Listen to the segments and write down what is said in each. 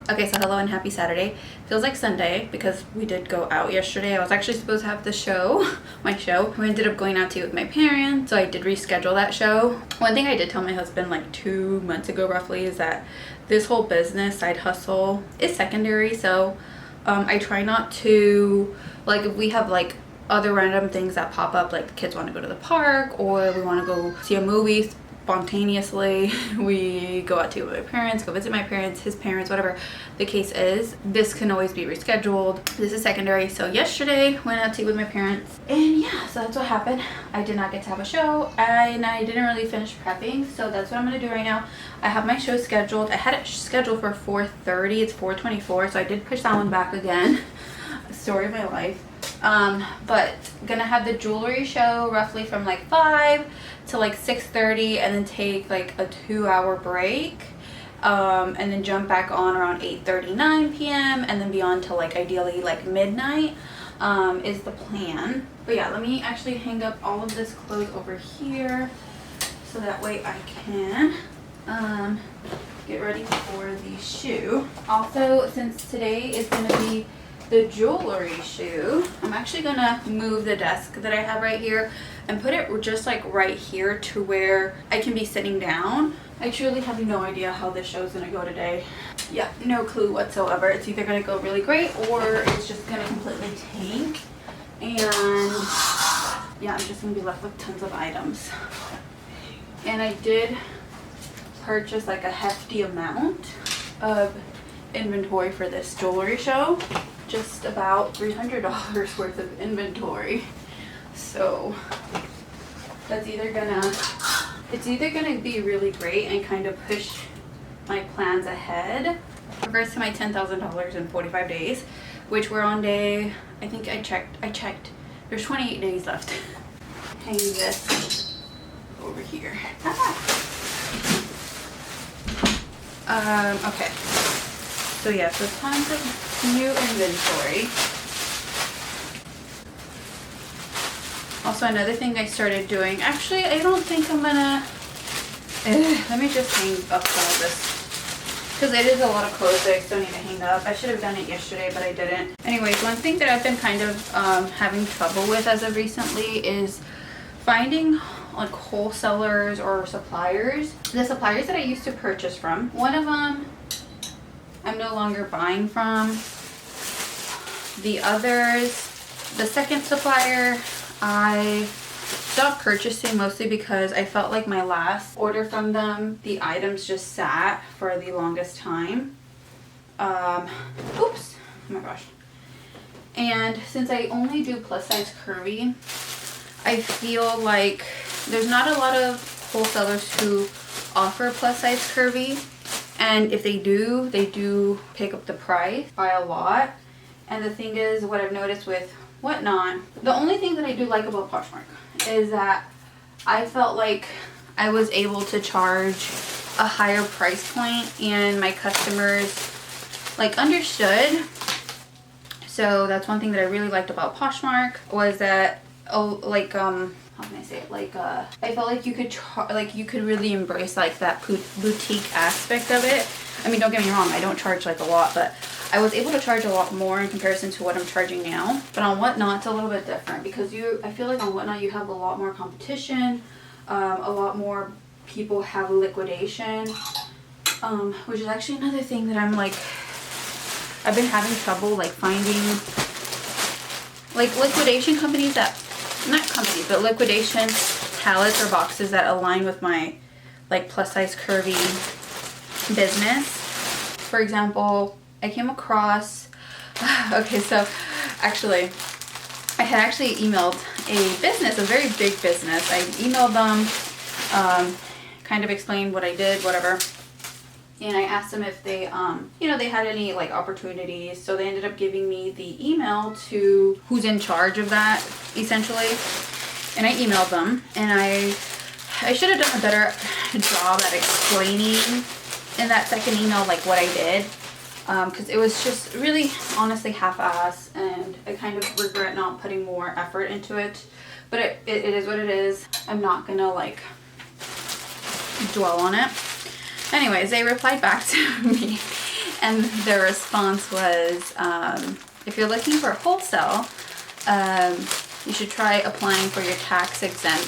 Okay, so hello and happy Saturday. Feels like Sunday because we did go out yesterday. I was actually supposed to have the show, my show. We ended up going out to eat with my parents, so I did reschedule that show. One thing I did tell my husband like 2 months ago roughly is that this whole business side hustle is secondary, so I try not to, like, if we have like other random things that pop up, like the kids want to go to the park or we want to go see a movie spontaneously, we go out to with my parents, go visit my parents, his parents, whatever the case is, this can always be rescheduled. This is secondary. So yesterday went out to eat with my parents, and yeah, so that's what happened. I did not get to have a show and I didn't really finish prepping, so that's what I'm gonna do right now. I have my show scheduled. I had it scheduled for 4:30. It's 4:24, so I did push that one back again. Story of my life. But gonna have the jewelry show roughly from like 5 to like 6:30, and then take like a 2-hour break, and then jump back on around 8:39 p.m. and then be on till like ideally like midnight, is the plan. But yeah, let me actually hang up all of this clothes over here so that way I can get ready for the shoe. Also, since today is gonna be the jewelry shoe, I'm actually gonna move the desk that I have right here and put it just like right here to where I can be sitting down. I truly have no idea how this show is gonna go today. Yeah, no clue whatsoever. It's either gonna go really great or it's just gonna completely tank, and yeah, I'm just gonna be left with tons of items. And I did purchase like a hefty amount of inventory for this jewelry show. Just about $300 worth of inventory. So that's either gonna be really great and kind of push my plans ahead. In regards to my $10,000 in 45 days, which we're on day, I think I checked, there's 28 days left. Hang this over here. Okay. So yeah, so tons of new inventory. Also, another thing I started doing, actually I don't think I'm gonna, let me just hang up some of this, because it is a lot of clothes that I still need to hang up. I should have done it yesterday, but I didn't. Anyways, one thing that I've been kind of having trouble with as of recently is finding like wholesalers or suppliers. The suppliers that I used to purchase from, one of them I'm no longer buying from. The others, the second supplier, I stopped purchasing mostly because I felt like my last order from them, the items just sat for the longest time. Oops, oh my gosh. And since I only do plus size curvy, I feel like there's not a lot of wholesalers who offer plus size curvy. And if they do pick up the price by a lot. And the thing is, what I've noticed with Whatnot, the only thing that I do like about Poshmark is that I felt like I was able to charge a higher price point and my customers like understood. So that's one thing that I really liked about Poshmark, was that, how can I say it? Like, I felt like you could really embrace like that boutique aspect of it. I mean, don't get me wrong, I don't charge like a lot, but I was able to charge a lot more in comparison to what I'm charging now. But on Whatnot, it's a little bit different because I feel like on Whatnot you have a lot more competition, a lot more people have liquidation, which is actually another thing that I've been having trouble like finding, like liquidation companies that, not companies, but liquidation pallets or boxes that align with my like plus size curvy business. For example, I came across, okay, so actually I had actually emailed a business, a very big business. I emailed them, kind of explained what I did, whatever. And I asked them if they, they had any like opportunities. So they ended up giving me the email to who's in charge of that, essentially. And I emailed them, and I should have done a better job at explaining in that second email like what I did, because it was just really honestly half-ass, and I kind of regret not putting more effort into it. But it is what it is. I'm not gonna like dwell on it. Anyways, they replied back to me And their response was, if you're looking for wholesale, you should try applying for your tax exempt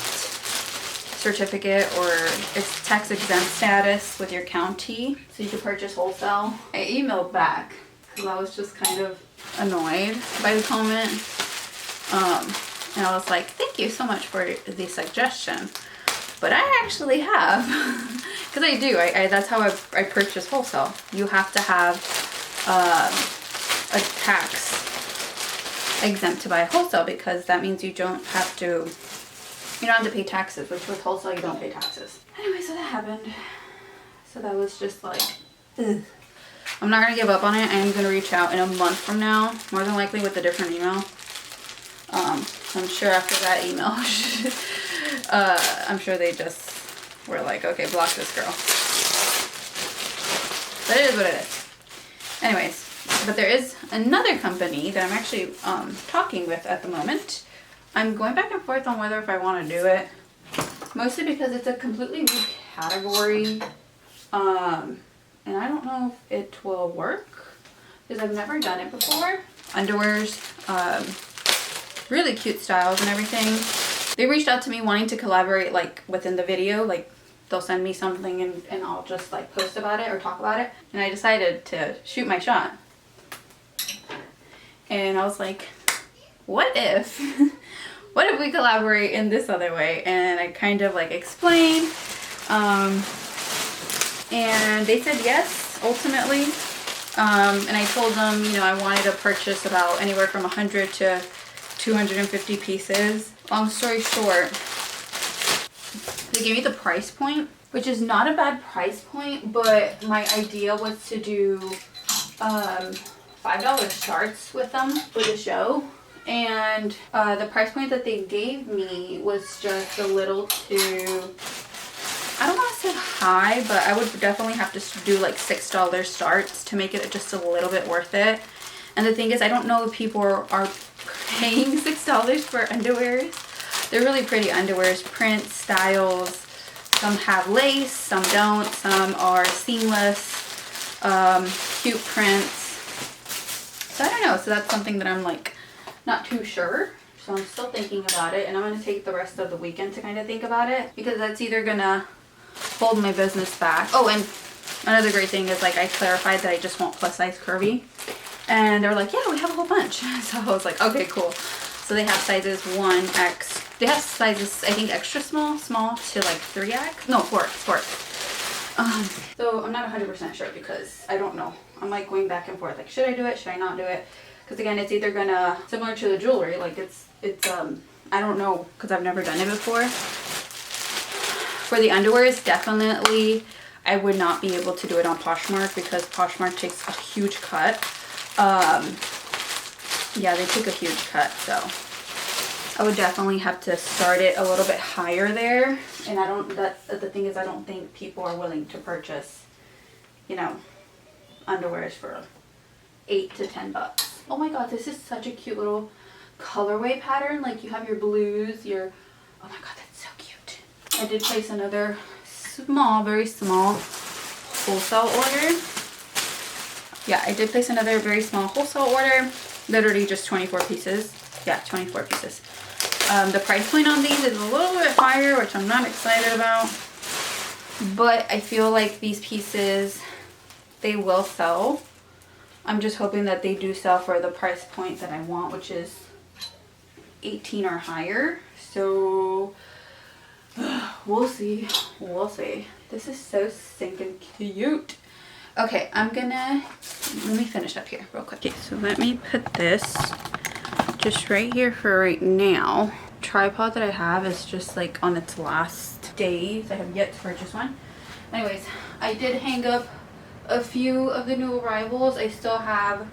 certificate or its tax exempt status with your county so you can purchase wholesale. I emailed back because I was just kind of annoyed by the comment. And I was like, thank you so much for the suggestion. But I actually have, because I do, that's how I purchase wholesale. You have to have a tax exempt to buy wholesale, because that means you don't have to pay taxes, which with wholesale you don't pay taxes. Anyway, so that happened. So that was just like, ugh. I'm not going to give up on it. I am going to reach out in a month from now, more than likely with a different email. I'm sure after that email, I'm sure they just were like, okay, block this girl. But it is what it is. Anyways, but there is another company that I'm actually talking with at the moment. I'm going back and forth on whether if I want to do it. Mostly because it's a completely new category. And I don't know if it will work because I've never done it before. Underwears, really cute styles and everything. They reached out to me wanting to collaborate like within the video, like they'll send me something and I'll just like post about it or talk about it. And I decided to shoot my shot. And I was like, what if, what if we collaborate in this other way? And I kind of like explained, and they said yes, ultimately. And I told them, I wanted to purchase about anywhere from 100 to 250 pieces. Long story short, they gave me the price point, which is not a bad price point, but my idea was to do $5 starts with them for the show. And the price point that they gave me was just a little too, I don't want to say high, but I would definitely have to do like $6 starts to make it just a little bit worth it. And the thing is, I don't know if people are paying $6 for underwears. They're really pretty underwears, prints, styles. Some have lace, some don't. Some are seamless, cute prints. So I don't know. So that's something that I'm like not too sure. So I'm still thinking about it, and I'm going to take the rest of the weekend to kind of think about it, because that's either going to hold my business back. Oh, and another great thing is like I clarified that I just want plus size curvy, and they were like, yeah, we have a whole bunch. So I was like, okay, cool. So they have sizes 1X. They have sizes, I think, extra small to like 3X. No, 4X. So I'm not 100% sure because I don't know. I'm like going back and forth. Like, should I do it? Should I not do it? Because again, it's either gonna, similar to the jewelry, like it's I don't know, because I've never done it before. For the underwears, definitely I would not be able to do it on Poshmark because Poshmark takes a huge cut. Yeah, they take a huge cut, so I would definitely have to start it a little bit higher there. And the thing is, I don't think people are willing to purchase, underwears for $8 to $10. Oh my god, this is such a cute little colorway pattern. Like you have your blues, oh my god, that's so cute. I did place another very small wholesale order. Yeah, I did place another very small wholesale order. Literally just 24 pieces. Yeah, 24 pieces. The price point on these is a little bit higher, which I'm not excited about. But I feel like these pieces, they will sell. I'm just hoping that they do sell for the price point that I want, which is 18 or higher. So we'll see. We'll see. This is so stinking cute. Okay, let me finish up here real quick. Okay, so let me put this just right here for right now. Tripod that I have is just like on its last days. I have yet to purchase one. Anyways, I did hang up a few of the new arrivals. I still have,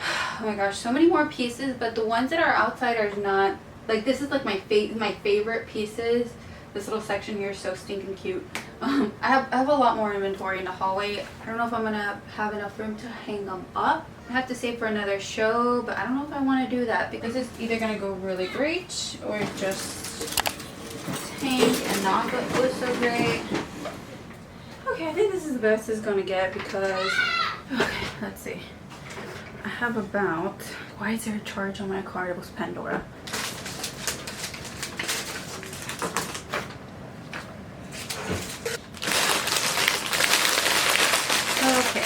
oh my gosh, so many more pieces, but the ones that are outside are not, like this is like my favorite pieces. This little section here is so stinking cute. I have a lot more inventory in the hallway. I don't know if I'm gonna have enough room to hang them up. I have to save for another show, but I don't know if I want to do that because it's either gonna go really great or just tank and not go so great. Okay, I think this is the best it's gonna get because Okay, let's see. I have about, why is there a charge on my card? It was Pandora. Okay.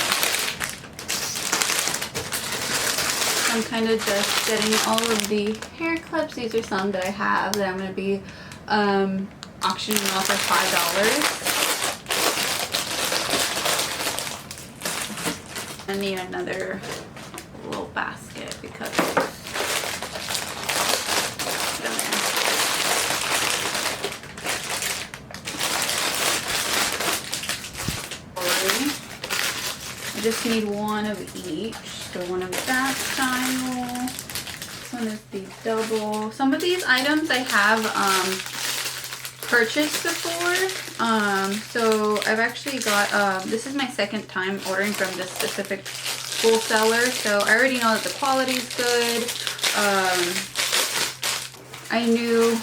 I'm kind of just getting all of the hair clips. These are some that I have that I'm going to be auctioning off for $5. I need another little basket because I just need one of each. So one of that style. This one is the double. Some of these items I have purchased before. So I've actually got, this is my second time ordering from this specific wholesaler. So I already know that the quality is good. I knew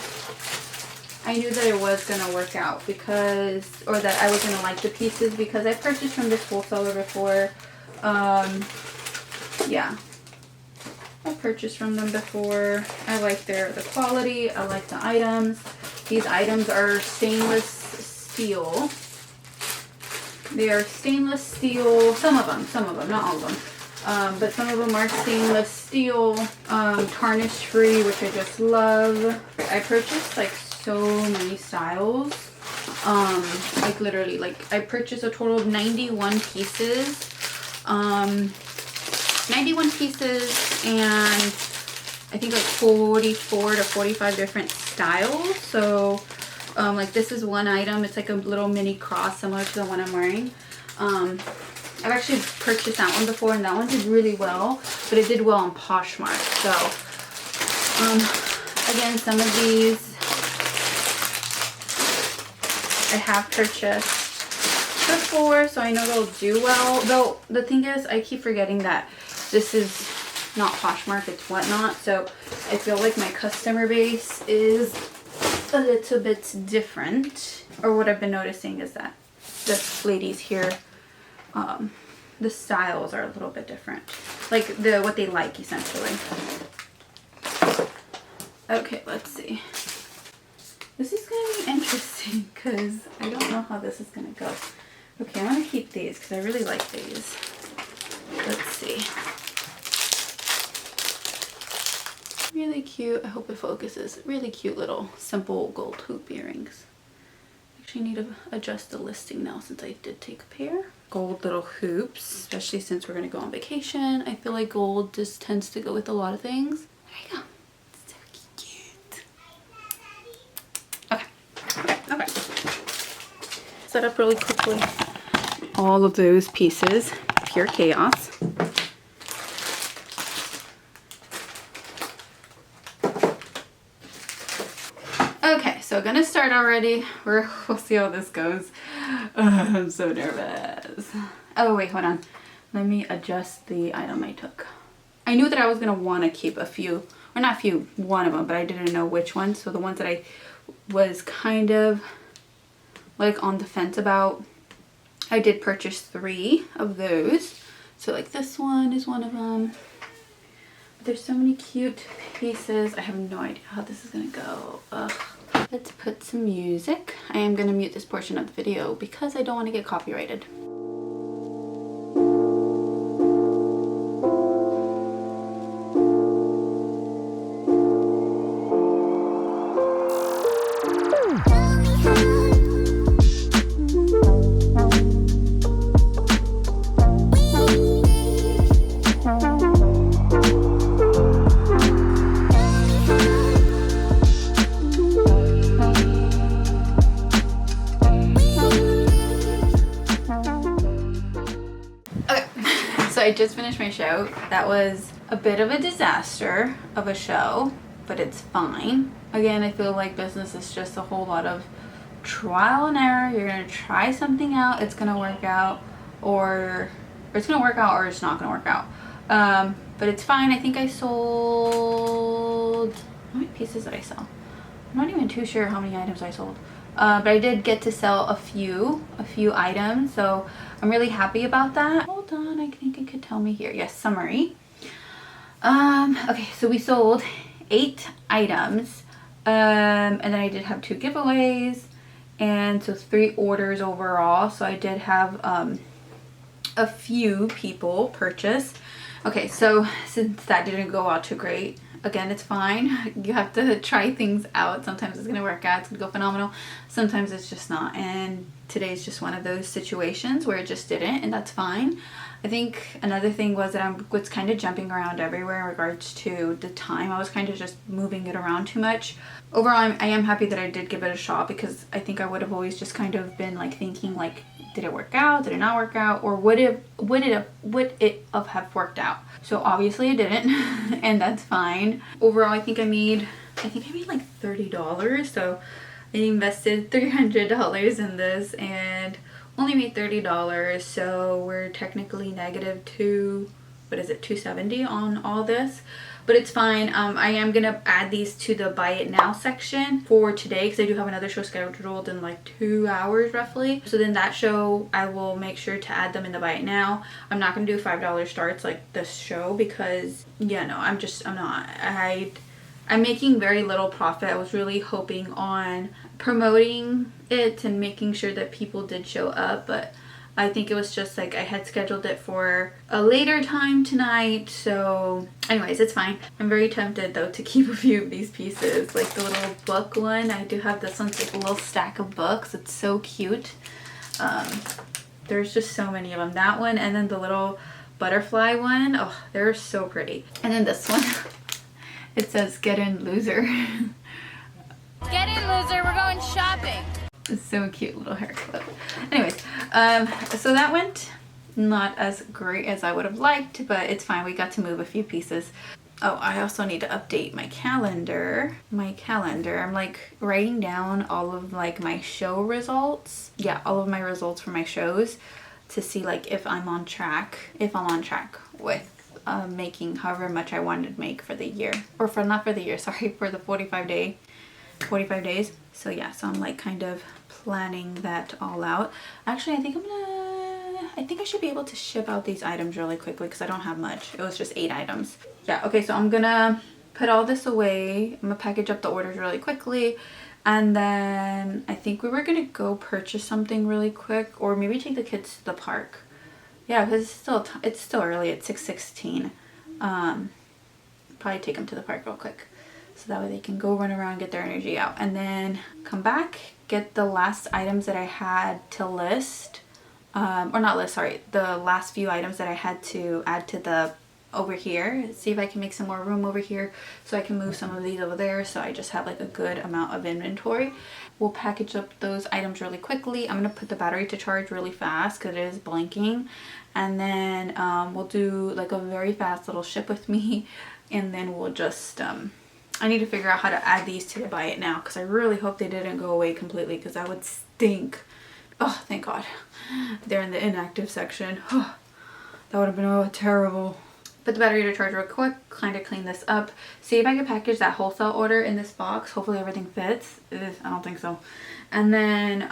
that it was going to work out because, or that I was going to like the pieces because I purchased from this wholesaler before. Yeah, I purchased from them before. I like the quality. I like the items. These items are stainless steel. They are stainless steel. Some of them, not all of them. But some of them are stainless steel, tarnish free, which I just love. I purchased like so many styles. Like literally, like I purchased a total of 91 pieces. 91 pieces and I think like 44 to 45 different styles. So like this is one item. It's like a little mini cross similar to the one I'm wearing. I've actually purchased that one before and that one did really well, but it did well on Poshmark. So again, some of these I have purchased before, so I know they'll do well. Though the thing is, I keep forgetting that this is not Poshmark, it's Whatnot. So I feel like my customer base is a little bit different. Or what I've been noticing is that the ladies here, the styles are a little bit different. Like what they like essentially. Okay, let's see. This is going to be interesting because I don't know how this is going to go. Okay, I'm going to keep these because I really like these. Let's see. Really cute. I hope it focuses. Really cute little simple gold hoop earrings. Actually need to adjust the listing now since I did take a pair. Gold little hoops, especially since we're going to go on vacation. I feel like gold just tends to go with a lot of things. There you go. So cute. Okay. Set up really quickly all of those pieces. Pure chaos. Okay, so gonna start already. We'll see how this goes. I'm so nervous. Oh wait, hold on. Let me adjust the item I took. I knew that I was gonna want to keep a few, or not a few, one of them, but I didn't know which ones. So the ones that I was kind of like on the fence about, I did purchase 3 of those. So like this one is one of them. But there's so many cute pieces. I have no idea how this is gonna go. Ugh. Let's put some music. I am gonna mute this portion of the video because I don't want to get copyrighted. I just finished my show. That was a bit of a disaster of a show, but it's fine. Again, I feel like business is just a whole lot of trial and error. You're gonna try something out, it's gonna work out, or it's gonna work out, or it's not gonna work out. But it's fine. I think I sold, how many pieces did I sell? I'm not even too sure how many items I sold. But I did get to sell a few items, so I'm really happy about that. Hold on, I think it could tell me here. Yes, summary. Okay, so we sold 8 items, and then I did have 2 giveaways, and so 3 orders overall. So I did have a few people purchase. Okay, so since that didn't go out too great, again, it's fine. You have to try things out. Sometimes it's gonna work out, it's gonna go phenomenal. Sometimes it's just not, and today's just one of those situations where it just didn't, and that's fine. I think another thing was that I was kind of jumping around everywhere in regards to the time. I was kind of just moving it around too much. Overall, I am happy that I did give it a shot, because I think I would have always just kind of been like thinking like, did it work out? Did it not work out? Or would it have worked out? So obviously it didn't, and that's fine. Overall, I think I made like $30. So I invested $300 in this and only made $30. So we're technically negative $270 on all this. But it's fine. I am gonna add these to the buy it now section for today, because I do have another show scheduled in like 2 hours roughly. So then that show, I will make sure to add them in the buy it now. I'm not gonna do $5 starts like this show, because yeah, no, I'm not. I'm making very little profit. I was really hoping on promoting it and making sure that people did show up, but I think it was just like I had scheduled it for a later time tonight. So anyways, it's fine. I'm very tempted though to keep a few of these pieces. Like the little book one. I do have this one's like a little stack of books. It's so cute. There's just so many of them. That one, and then the little butterfly one. Oh, they're so pretty. And then this one. It says get in loser. Get in loser, we're going shopping. It's so cute, little hair clip. Anyways, so that went not as great as I would have liked, but it's fine. We got to move a few pieces. Oh, I also need to update my calendar. I'm like writing down all of like my show results. Yeah, all of my results for my shows to see like if I'm on track with making however much I wanted to make for the year, or not for the year, sorry, for the 45 days. So yeah, so I'm like kind of planning that all out. Actually, I think I should be able to ship out these items really quickly, because I don't have much. It was just 8 items. Yeah, okay, so I'm gonna put all this away. I'm gonna package up the orders really quickly, and then I think we were gonna go purchase something really quick, or maybe take the kids to the park. Yeah, because it's still early. It's 6:16. Probably take them to the park real quick, so that way they can go run around, get their energy out, and then come back, get the last items that I had to list, or not list, sorry, the last few items that I had to add to the over here. See if I can make some more room over here so I can move some of these over there, so I just have like a good amount of inventory. We'll package up those items really quickly. I'm gonna put the battery to charge really fast because it is blinking, and then we'll do like a very fast little ship with me, and then we'll just I need to figure out how to add these to the buy it now, because I really hope they didn't go away completely, because that would stink. Oh, thank God they're in the inactive section. Oh, that would have been terrible. Put the battery to charge real quick, kind of clean this up, see if I can package that wholesale order in this box. Hopefully everything fits. I don't think so. And then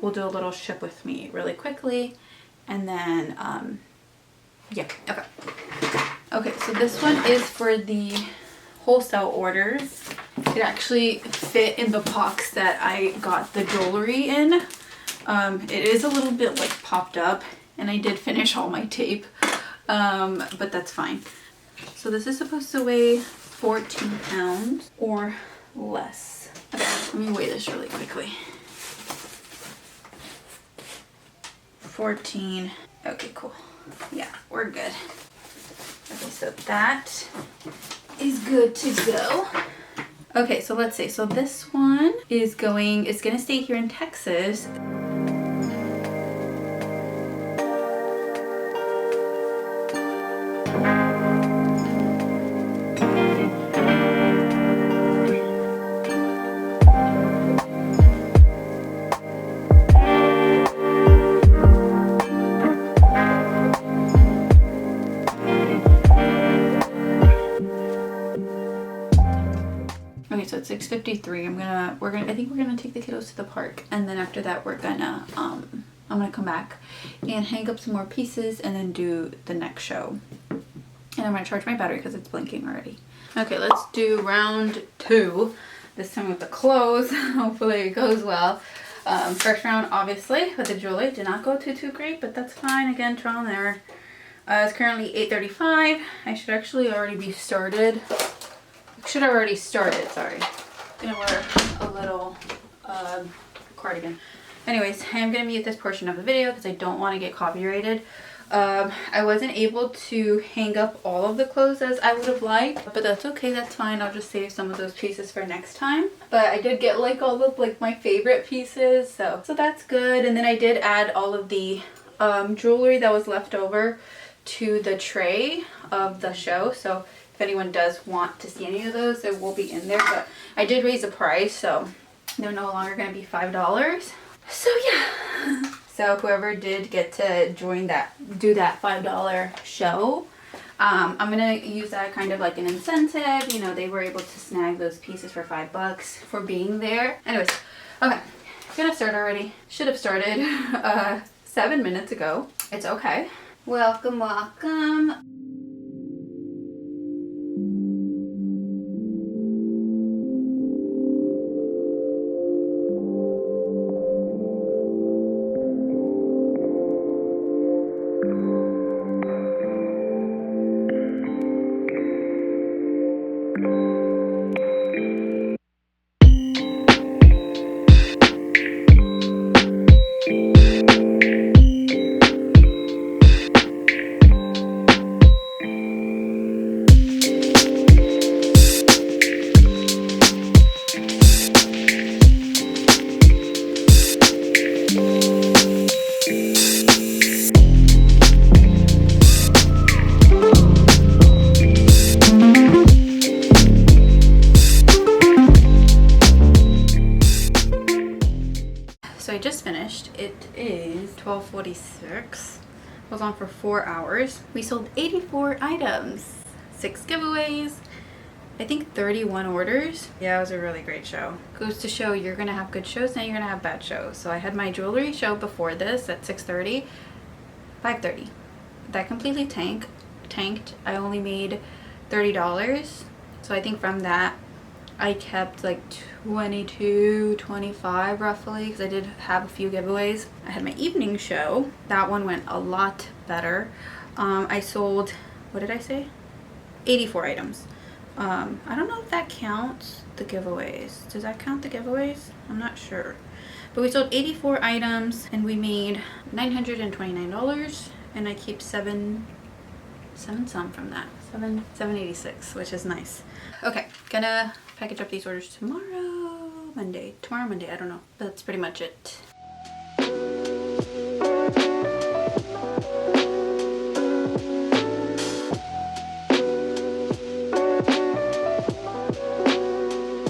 we'll do a little ship with me really quickly, and then yeah, okay, so this one is for the wholesale orders. It actually fit in the box that I got the jewelry in. It is a little bit like popped up, and I did finish all my tape. But that's fine. So this is supposed to weigh 14 pounds or less. Okay, let me weigh this really quickly. 14. Okay, cool. Yeah, we're good. Okay, so that is good to go. Okay, so let's see. So this one is it's gonna stay here in Texas. it's 6:53. I think we're gonna take the kiddos to the park, and then after that we're gonna I'm gonna come back and hang up some more pieces and then do the next show. And I'm gonna charge my battery because it's blinking already. Okay, let's do round 2. This time with the clothes. Hopefully it goes well. First round, obviously, with the jewelry. Did not go too great, but that's fine. Again, trial and error. It's currently 8:35. I should actually already be started. Should have already started, sorry. I'm gonna wear a little cardigan. Anyways, I'm gonna mute this portion of the video because I don't want to get copyrighted. I wasn't able to hang up all of the clothes as I would have liked, but that's okay, that's fine. I'll just save some of those pieces for next time. But I did get like all of like my favorite pieces, so that's good. And then I did add all of the jewelry that was left over to the tray of the show, so if anyone does want to see any of those, it will be in there. But I did raise the price, so they're no longer going to be $5. So yeah. So whoever did get to join that, do that $5 show, I'm going to use that kind of like an incentive. You know, they were able to snag those pieces for $5 for being there. Anyways, okay. Gonna start already. Should have started 7 minutes ago. It's okay. Welcome, welcome. So I just finished. It is 12:46. I was on for 4 hours. We sold 84 items, 6 giveaways, I think 31 orders. Yeah, it was a really great show. Goes to show you're gonna have good shows, now you're gonna have bad shows. So I had my jewelry show before this at 6:30, 5:30. That completely tanked. I only made $30. So I think from that I kept like 22, 25 roughly, because I did have a few giveaways. I had my evening show. That one went a lot better. I sold, what did I say? 84 items. I don't know if that counts the giveaways. Does that count the giveaways? I'm not sure. But we sold 84 items and we made $929, and I keep seven some from that. 786, which is nice. Okay, gonna package up these orders tomorrow Monday, I don't know, but that's pretty much it.